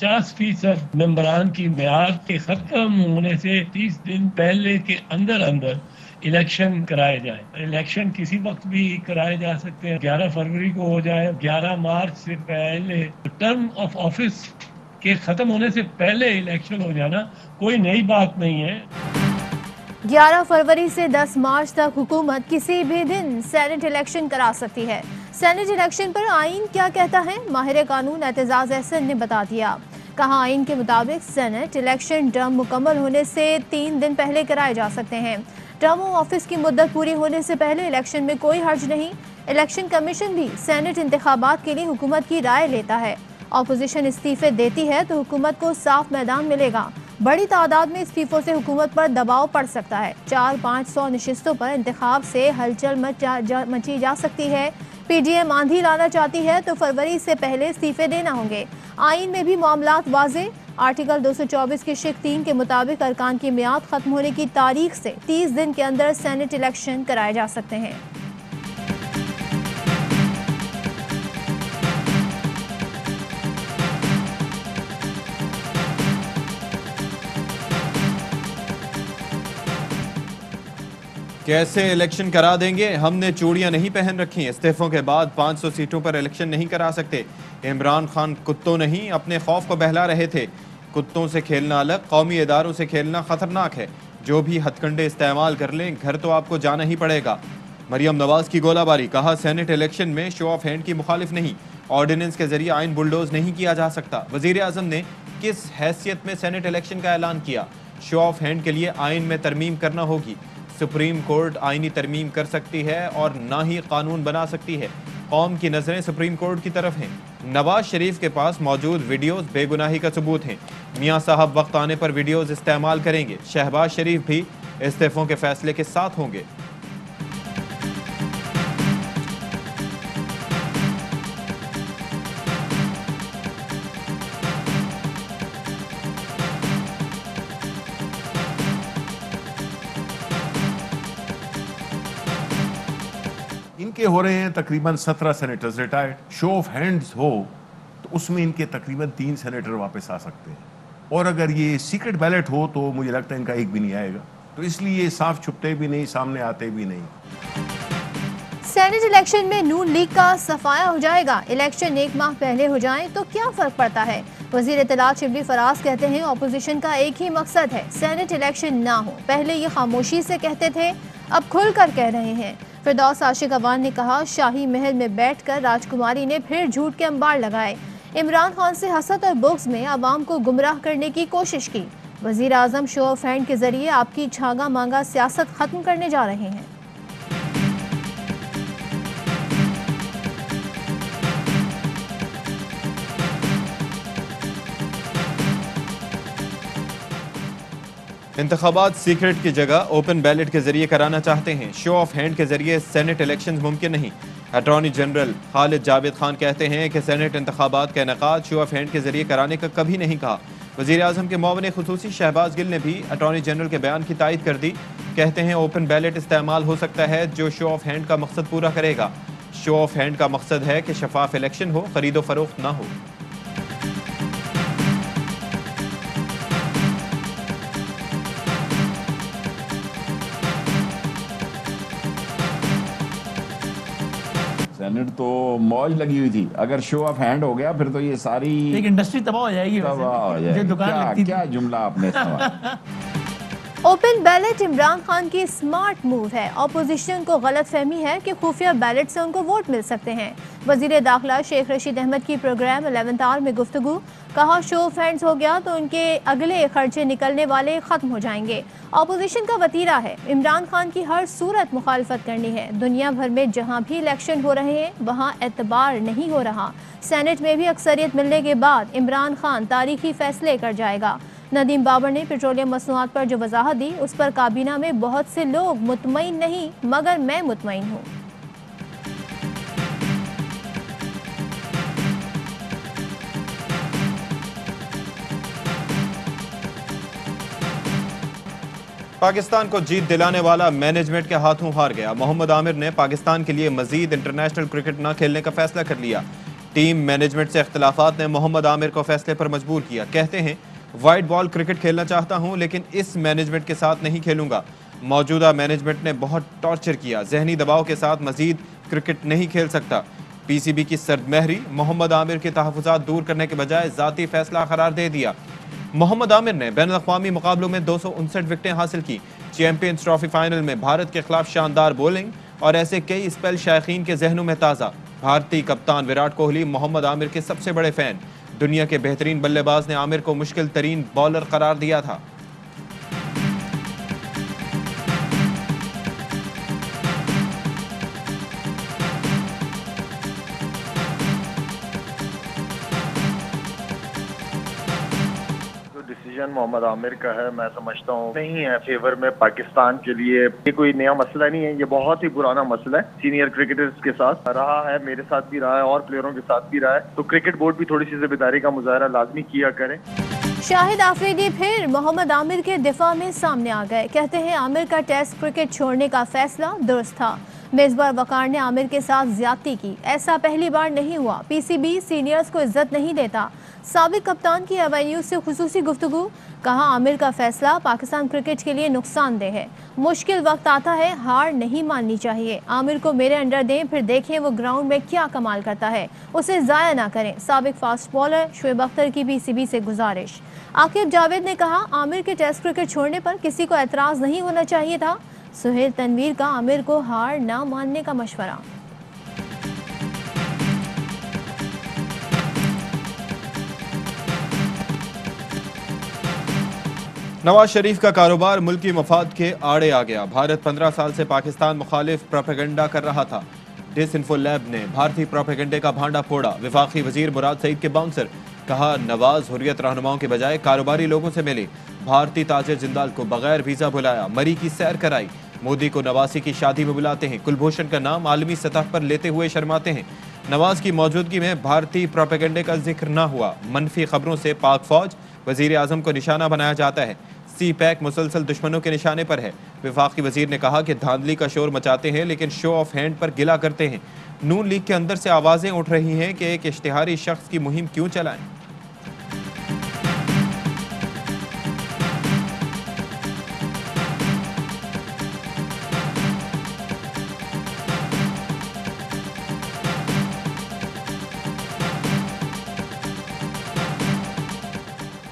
50% मेंबरान की मियाद के खत्म होने से 30 दिन पहले के अंदर अंदर इलेक्शन कराए जाए। इलेक्शन किसी वक्त भी कराए जा सकते हैं, 11 फरवरी को हो जाए, 11 मार्च से पहले। टर्म ऑफ ऑफिस के खत्म होने से पहले इलेक्शन हो जाना कोई नई बात नहीं है। 11 फरवरी से 10 मार्च तक हुकूमत किसी भी दिन सेनेट इलेक्शन करा सकती है। सेनेट इलेक्शन पर आइन क्या कहता है, माहिर कानून एतजाज एहसन ने बता दिया। कहा, आइन के मुताबिक सेनेट इलेक्शन टर्म मुकम्मल होने से 3 दिन पहले कराए जा सकते हैं। टर्म ऑफिस की मुद्दत पूरी होने से पहले इलेक्शन में कोई हर्ज नहीं। इलेक्शन कमीशन भी सेनेट इंतखाबात के लिए हुकूमत की राय लेता है। अपोजिशन इस्तीफे देती है तो हुकूमत को साफ मैदान मिलेगा। बड़ी तादाद में इस्तीफों से हुकूमत पर दबाव पड़ सकता है। 400-500 नशिस्तों पर इंतखाब से हलचल मची जा सकती है। पीडीएम आंधी लाना चाहती है तो फरवरी से पहले इस्तीफे देना होंगे। आइन में भी मामलात वाजे। आर्टिकल 224 की शिक 3 के मुताबिक अरकान की मियाद खत्म होने की तारीख से 30 दिन के अंदर सेनेट इलेक्शन कराए जा सकते हैं। कैसे इलेक्शन करा देंगे, हमने चूड़ियां नहीं पहन रखी। इस्तीफों के बाद 500 सीटों पर इलेक्शन नहीं करा सकते। इमरान खान कुत्तों नहीं अपने खौफ को बहला रहे थे। कुत्तों से खेलना अलग, कौमी इदारों से खेलना खतरनाक है। जो भी हथकंडे इस्तेमाल कर लें, घर तो आपको जाना ही पड़ेगा। मरियम नवाज की गोलाबारी। कहा, सेनेट इलेक्शन में शो ऑफ हैंड की मुखालिफ नहीं, ऑर्डिनेंस के जरिए आइन बुलडोज नहीं किया जा सकता। वजीर आजम ने किस हैसियत में सेनेट इलेक्शन का ऐलान किया? शो ऑफ हैंड के लिए आइन में तरमीम करना होगी। सुप्रीम कोर्ट आईनी तरमीम कर सकती है और ना ही कानून बना सकती है। कौम की नजरें सुप्रीम कोर्ट की तरफ हैं। नवाज शरीफ के पास मौजूद वीडियोस बेगुनाही का सबूत हैं। मियां साहब वक्त आने पर वीडियोस इस्तेमाल करेंगे। शहबाज शरीफ भी इस्तीफों के फैसले के साथ होंगे। इनके हो रहे हैं तकरीबन 17 senators retired. Show off hands हो तो उसमें इनके तकरीबन 3 सेनेटर वापस आ सकते हैं, और अगर ये सीक्रेट बैलेट हो तो मुझे लगता है इनका एक भी नहीं आएगा। तो इसलिए साफ छुपते भी नहीं, सामने आते भी नहीं। सेनेट इलेक्शन में नून लीग का सफाया हो जाएगा। इलेक्शन 1 माह पहले हो जाए तो क्या फर्क पड़ता है? वजीर इत्तलात शिबली फराज कहते हैं, ऑपोजिशन का एक ही मकसद है, सेनेट इलेक्शन ना हो। पहले ये खामोशी से कहते थे, अब खुलकर कह रहे हैं। फिरदौस आशिक अवान ने कहा, शाही महल में बैठकर राजकुमारी ने फिर झूठ के अंबार लगाए। इमरान खान से हसद और बुग़्ज़ में आवाम को गुमराह करने की कोशिश की। वजीर आजम शो ऑफ हैंड के जरिए आपकी छागा मांगा सियासत खत्म करने जा रहे हैं। इंतखाबात सीक्रेट की जगह ओपन बैलेट के जरिए कराना चाहते हैं। शो ऑफ हैंड के जरिए सेनेट इलेक्शन मुमकिन नहीं। अटॉर्नी जनरल खालिद जावेद खान कहते हैं कि सेनेट इंतखाबात का इनेकाद शो ऑफ हैंड के जरिए कराने का कभी नहीं कहा। वजीर आजम के मुआविन खुसूसी शहबाज गिल ने भी अटॉर्नी जनरल के बयान की तायद कर दी। कहते हैं, ओपन बैलेट इस्तेमाल हो सकता है जो शो ऑफ हैंड का मकसद पूरा करेगा। शो ऑफ हैंड का मकसद है कि शफाफ इलेक्शन हो, खरीदो फरोख्त ना हो। सेनेट तो मौज लगी हुई थी, अगर शो ऑफ हैंड हो गया फिर तो ये सारी एक इंडस्ट्री तबाह हो जाएगी। तबाह हो जाएगी। दुकान क्या जुमला आपने इस्तेमाल। ओपन बैलेट इमरान खान की स्मार्ट मूव है। ऑपोजिशन को गलत फहमी है कि खुफिया बैलेट से उनको वोट मिल सकते हैं। वजीर दाखिला शेख रशीद अहमद की प्रोग्राम 11th आवर में गुफ्तगू। कहा, शो ऑफ हैंड्स हो गया तो उनके अगले खर्चे निकलने वाले ख़त्म हो जाएंगे। ऑपोजिशन का वतीरा है इमरान खान की हर सूरत मुखालफत करनी है। दुनिया भर में जहाँ भी इलेक्शन हो रहे हैं वहाँ एतबार नहीं हो रहा। सेनेट में भी अक्सरियत मिलने के बाद इमरान खान तारीखी फैसले कर जाएगा। नदीम बाबर ने पेट्रोलियम मसनूआत पर जो वजाहत दी, उस पर काबीना में बहुत से लोग मुतमईन नहीं, मगर मैं मुतमईन हूँ। पाकिस्तान को जीत दिलाने वाला मैनेजमेंट के हाथों हार गया। मोहम्मद आमिर ने पाकिस्तान के लिए मजीद इंटरनेशनल क्रिकेट न खेलने का फैसला कर लिया। टीम मैनेजमेंट से इख्तलाफात ने मोहम्मद आमिर को फैसले पर मजबूर किया। कहते हैं वाइट बॉल क्रिकेट खेलना चाहता हूं, लेकिन इस मैनेजमेंट के साथ नहीं खेलूंगा। मौजूदा मैनेजमेंट ने बहुत टॉर्चर किया, जहनी दबाव के साथ मजीद क्रिकेट नहीं खेल सकता। पीसीबी की सर्दमहरी मोहम्मद आमिर के तहफ़्फ़ुज़ात दूर करने के बजाय ज़ाती फैसला करार दे दिया। मोहम्मद आमिर ने बैनुल अक़वामी मुकाबलों में 259 विकेटें हासिल की। चैंपियंस ट्रॉफी फाइनल में भारत के खिलाफ शानदार बॉलिंग और ऐसे कई स्पेल शायकीन के जहनों में ताज़ा। भारतीय कप्तान विराट कोहली मोहम्मद आमिर के सबसे बड़े फैन। दुनिया के बेहतरीन बल्लेबाज ने आमिर को मुश्किल तरीन बॉलर करार दिया था। डिसीजन मोहम्मद आमिर का है, मैं समझता हूँ नहीं है फेवर में पाकिस्तान के लिए। ये कोई नया मसला नहीं है, ये बहुत ही पुराना मसला है। सीनियर क्रिकेटर्स के साथ रहा है, मेरे साथ भी रहा है और प्लेयरों के साथ भी रहा है, तो क्रिकेट बोर्ड भी थोड़ी सी जिम्मेदारी का मुजाहरा लाजमी किया करे। शाहिद आफरीदी फिर मोहम्मद आमिर के दिफा में सामने आ गए। कहते हैं आमिर का टेस्ट क्रिकेट छोड़ने का फैसला दुरुस्त था। मेजबान वकार ने आमिर के साथ ज्यादती की, ऐसा पहली बार नहीं हुआ। पीसीबी सीनियर्स को इज्जत नहीं देता। साबिक कप्तान की एवेन्यूज से खुसूसी गुफ्तगू। कहा आमिर का फैसला पाकिस्तान क्रिकेट के लिए नुकसानदेह है। मुश्किल वक्त आता है, हार नहीं माननी चाहिए। आमिर को मेरे अंडर दें, फिर देखें वो ग्राउंड में क्या कमाल करता है, उसे ज़ाया ना करें। साबिक फास्ट बॉलर शुएब अख्तर की पीसीबी से गुजारिश। आकिब जावेद ने कहा आमिर के टेस्ट क्रिकेट छोड़ने पर किसी को एतराज़ नहीं होना चाहिए था। सुहेल तनवीर का आमिर को हार ना मानने का मशवरा। नवाज शरीफ का कारोबार मुल्की मफाद के आड़े आ गया। भारत 15 साल से पाकिस्तान मुखालिफ प्रोपेगेंडा कर रहा था। डिसइंफो लैब ने भारतीय प्रोपेगेंडे का भांडा फोड़ा। वफाकी वजीर मुराद सईद के बाउंसर। कहा नवाज हुर्रियत रहनुमाओं के बजाय कारोबारी लोगों से मिले। भारतीय ताजिर जिंदाल को बगैर वीजा बुलाया, मरी की सैर कराई। मोदी को नवासी की शादी में बुलाते हैं, कुलभूषण का नाम आलमी सतह पर लेते हुए शर्माते हैं। नवाज की मौजूदगी में भारतीय प्रोपेगेंडे का जिक्र न हुआ। मनफी खबरों से पाक फौज वजीर आजम को निशाना बनाया जाता है। सी पैक मुसलसल दुश्मनों के निशाने पर है। वफाकी वजीर ने कहा कि धांधली का शोर मचाते हैं लेकिन शो ऑफ हैंड पर गिला करते हैं। नून लीग के अंदर से आवाजें उठ रही हैं कि एक इश्तिहारी शख्स की मुहिम क्यों चलाएं।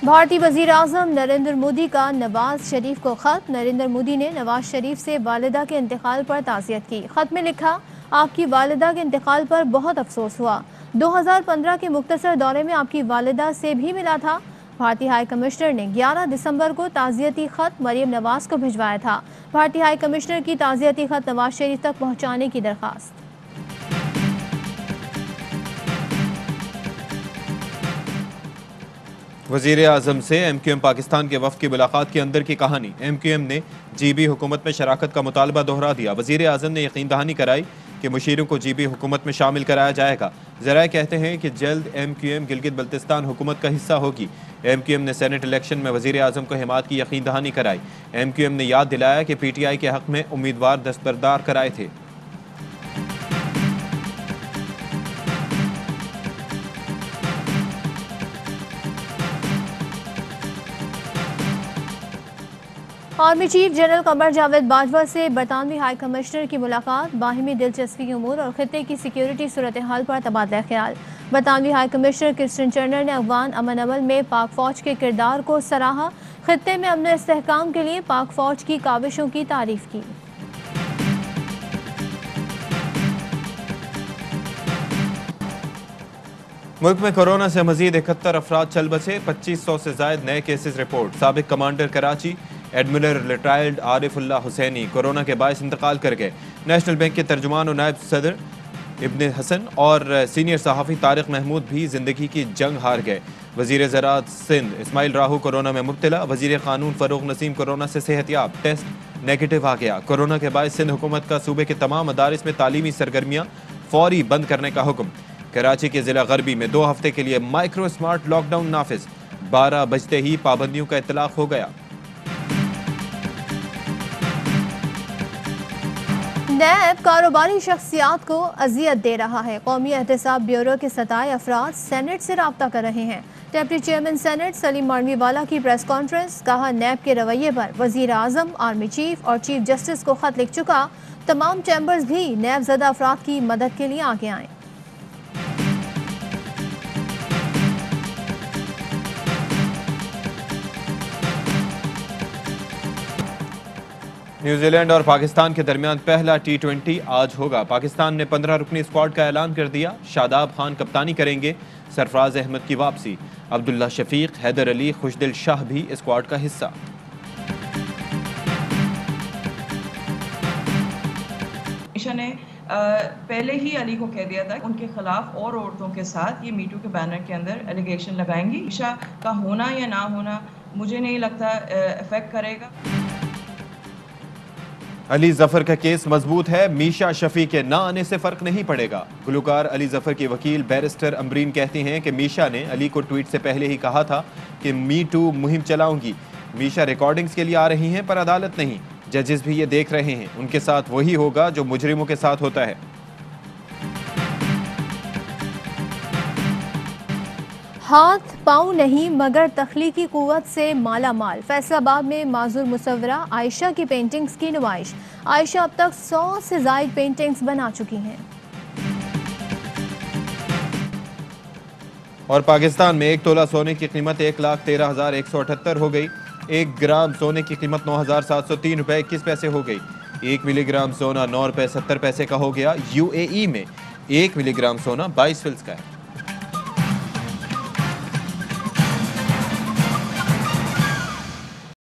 भारतीय वजीर आजम नरेंद्र मोदी का नवाज शरीफ को खत। नरेंद्र मोदी ने नवाज शरीफ से वालिदा के इंतकाल पर ताज़ियत की। खत में लिखा आपकी वालिदा के इंतकाल पर बहुत अफसोस हुआ। 2015 के मुख्तसर दौरे में आपकी वालिदा से भी मिला था। भारतीय हाई कमिश्नर ने 11 दिसंबर को ताज़ियती खत मरियम नवाज को भिजवाया था। भारतीय हाई कमिश्नर की ताज़ियती खत नवाज शरीफ तक पहुँचाने की दरख्वास्त। वजीर आजम से MQM पाकिस्तान के वफ़द की मुलाकात के अंदर की कहानी। MQM ने GB हुकूमत में शराकत का मुतालबा दोहरा दिया। वजीर आजम ने यकीन दहानी कराई कि मुशीरों को GB हुकूमत में शामिल कराया जाएगा। ज़राए कहते हैं कि जल्द MQM गिलगित बल्तिस्तान हुकूमत का हिस्सा होगी। MQM ने सेनेट इलेक्शन में वजीर आजम को हिमायत की यकीन दहानी कराई। MQM ने याद दिलाया कि PTI के हक़ में उम्मीदवार दस्तबरदार कराए थे। Army chief general Qamar Javed Bajwa से बरतानवी हाई कमिश्नर की मुलाकात। बाहिमी दिलचस्पी के उमूर और खित्ते की सिक्योरिटी सूरत हाल पर तबादला ख्याल। बरतानवी हाई कमिश्नर क्रिस्टियन टर्नर ने अफगान अमन अमल में पाक फौज के किरदार को सराहा। खित्ते में अमन इस्तेहकाम के लिए पाक फौज की काविशों की तारीफ की। मुल्क में कोरोना से मजीद 71 अफराद चल बसे। 2500 से जायद नए केसेस रिपोर्ट। साबिक commander Karachi admiral retired Arifullah Hussaini corona के बायस इंतकाल कर गए। नेशनल बैंक के तर्जुमान और नायब सदर इब्न हसन और सीनियर सहाफ़ी तारिक महमूद भी ज़िंदगी की जंग हार गए। वज़ीर ज़राअत सिंध इस्माइल राहू कोरोना में मुब्तला। वज़ीर क़ानून फ़रूक नसीम कोरोना से सेहतियाब, टेस्ट नेगेटिव आ गया। कोरोना के बायस सिंध हुकूमत का सूबे के तमाम मदारिस में तालीमी सरगर्मियाँ फौरी बंद करने का हुक्म। कराची के ज़िला गरबी में 2 हफ्ते के लिए माइक्रो स्मार्ट लॉकडाउन नाफिज। 12 बजते ही पाबंदियों का इतलाक़ हो गया। नैब कारोबारी शख्सियात को अजियत दे रहा है। कौमी एहतसाब ब्यूरो के 27 अफराद सेनेट से रब्ता कर रहे हैं। Deputy chairman senate Salim Mandviwalla की प्रेस कॉन्फ्रेंस, कहा नैब के रवैये पर वजीर आजम, आर्मी चीफ और चीफ जस्टिस को खत लिख चुका। तमाम चैम्बर्स भी नैब ज़दा अफराद की मदद के लिए आगे आएँ। न्यूजीलैंड और पाकिस्तान के दरमियान पहला T20 आज होगा। पाकिस्तान ने 15 रुकनी स्क्वाड का ऐलान कर दिया। शादाब खान कप्तानी करेंगे। सरफराज अहमद की वापसी। अब्दुल्ला शफीक, हैदर अली, खुशदिल शाह भी स्क्वाड का हिस्सा। ईशा ने पहले ही अली को कह दिया था उनके खिलाफ और औरतों के साथ ये मीटू के बैनर के अंदर एलिगेशन लगाएंगी। ईशा का होना या ना होना मुझे नहीं लगता इफेक्ट करेगा। अली जफर का केस मजबूत है। मीशा शफी के ना आने से फर्क नहीं पड़ेगा। गुलकार अली जफर के वकील बैरिस्टर अमरीन कहती हैं कि मीशा ने अली को ट्वीट से पहले ही कहा था कि मी टू मुहिम चलाऊंगी। मीशा रिकॉर्डिंग्स के लिए आ रही हैं पर अदालत नहीं। जजेस भी ये देख रहे हैं। उनके साथ वही होगा जो मुजरिमों के साथ होता है। हाथ पाँव नहीं मगर तख्लीकी कुव्वत से माला माल। फैसलाबाद में माजुर मुसव्वरा आयशा की पेंटिंग्स की नुमाइश। आयशा अब तक 100 से ज़ायद पेंटिंग्स बना चुकी हैं। और पाकिस्तान में 1 तोला सोने की कीमत 1,13,178 हो गई। 1 ग्राम सोने की कीमत 9,703 रुपये 21 पैसे हो गई। 1 मिलीग्राम सोना 9 रुपये 70 पैसे का हो गया। UAE में 1 मिलीग्राम सोना 22 फिल्स का है।